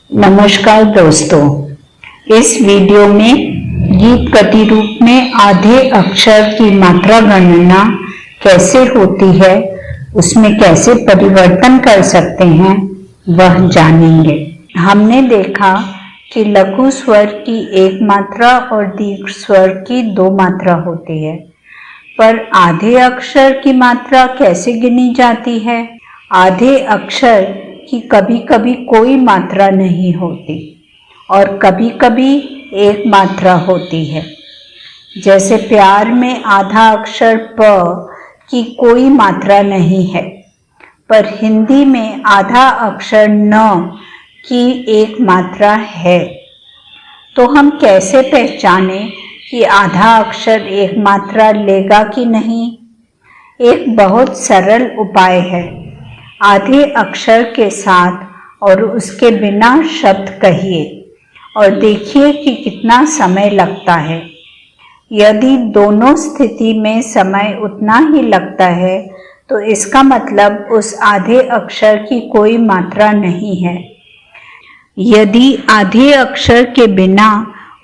नमस्कार दोस्तों, इस वीडियो में गीत गति रूप में आधे अक्षर की मात्रा गणना कैसे होती है, उसमें कैसे परिवर्तन कर सकते हैं वह जानेंगे। हमने देखा कि लघु स्वर की एक मात्रा और दीर्घ स्वर की दो मात्रा होती है, पर आधे अक्षर की मात्रा कैसे गिनी जाती है। आधे अक्षर की कभी कभी कोई मात्रा नहीं होती और कभी कभी एक मात्रा होती है। जैसे प्यार में आधा अक्षर प की कोई मात्रा नहीं है, पर हिंदी में आधा अक्षर न की एक मात्रा है। तो हम कैसे पहचाने कि आधा अक्षर एक मात्रा लेगा कि नहीं। एक बहुत सरल उपाय है, आधे अक्षर के साथ और उसके बिना शब्द कहिए और देखिए कि कितना समय लगता है। यदि दोनों स्थिति में समय उतना ही लगता है तो इसका मतलब उस आधे अक्षर की कोई मात्रा नहीं है। यदि आधे अक्षर के बिना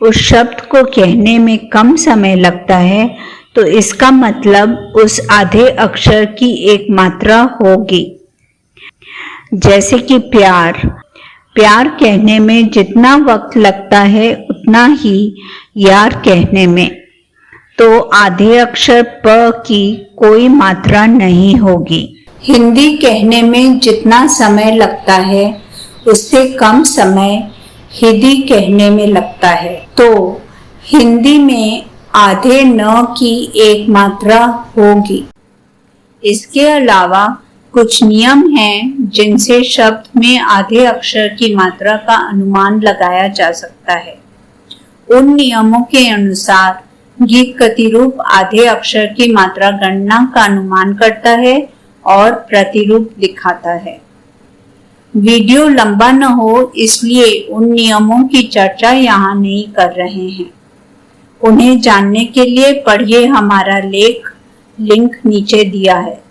उस शब्द को कहने में कम समय लगता है तो इसका मतलब उस आधे अक्षर की एक मात्रा होगी। जैसे कि प्यार कहने में जितना वक्त लगता है उतना ही यार कहने में, तो आधे अक्षर प की कोई मात्रा नहीं होगी। हिंदी कहने में जितना समय लगता है उससे कम समय हिंदी कहने में लगता है, तो हिंदी में आधे न की एक मात्रा होगी। इसके अलावा कुछ नियम हैं जिनसे शब्द में आधे अक्षर की मात्रा का अनुमान लगाया जा सकता है। उन नियमों के अनुसार गीत गतिरूप आधे अक्षर की मात्रा गणना का अनुमान करता है और प्रतिरूप दिखाता है। वीडियो लंबा न हो इसलिए उन नियमों की चर्चा यहाँ नहीं कर रहे हैं। उन्हें जानने के लिए पढ़िए हमारा लेख, लिंक नीचे दिया है।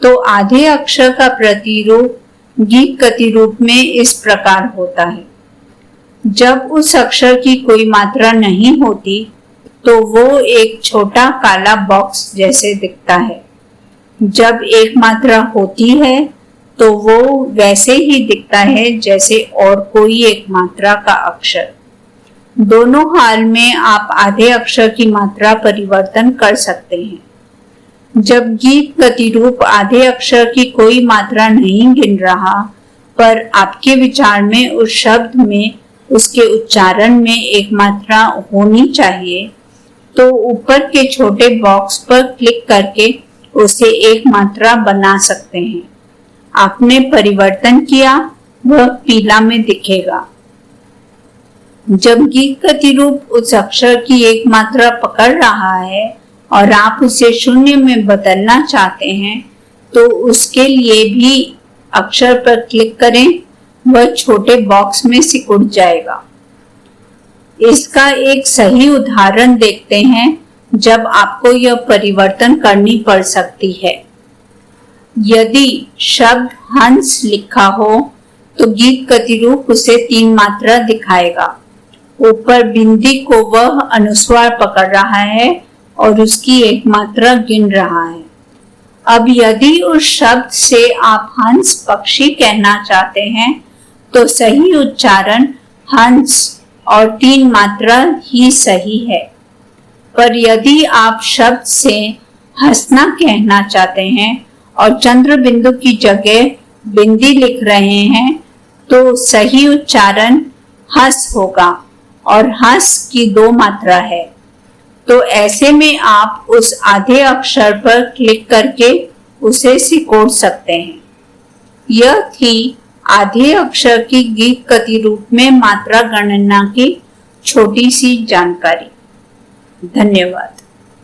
तो आधे अक्षर का प्रतिरूप गीत गतिरूप में इस प्रकार होता है। जब उस अक्षर की कोई मात्रा नहीं होती तो वो एक छोटा काला बॉक्स जैसे दिखता है। जब एक मात्रा होती है तो वो वैसे ही दिखता है जैसे और कोई एक मात्रा का अक्षर। दोनों हाल में आप आधे अक्षर की मात्रा परिवर्तन कर सकते हैं। जब गीत गतिरूप आधे अक्षर की कोई मात्रा नहीं गिन रहा, पर आपके विचार में उस शब्द में उसके उच्चारण में एक मात्रा होनी चाहिए, तो ऊपर के छोटे बॉक्स पर क्लिक करके उसे एक मात्रा बना सकते हैं। आपने परिवर्तन किया, वह पीला में दिखेगा। जब गीत गतिरूप उस अक्षर की एक मात्रा पकड़ रहा है और आप उसे शून्य में बदलना चाहते हैं तो उसके लिए भी अक्षर पर क्लिक करें, वह छोटे बॉक्स में सिकुड़ जाएगा। इसका एक सही उदाहरण देखते हैं जब आपको यह परिवर्तन करनी पड़ सकती है। यदि शब्द हंस लिखा हो तो गीत गतिरूप उसे 3 मात्रा दिखाएगा। ऊपर बिंदी को वह अनुस्वार पकड़ रहा है और उसकी एक मात्रा गिन रहा है। अब यदि उस शब्द से आप हंस पक्षी कहना चाहते हैं तो सही उच्चारण हंस और 3 मात्रा ही सही है। पर यदि आप शब्द से हंसना कहना चाहते हैं और चंद्र बिंदु की जगह बिंदी लिख रहे हैं तो सही उच्चारण हंस होगा और हंस की 2 मात्रा है। तो ऐसे में आप उस आधे अक्षर पर क्लिक करके उसे सिकोड़ सकते हैं। यह थी आधे अक्षर की गीत गतिरूप में मात्रा गणना की छोटी सी जानकारी। धन्यवाद।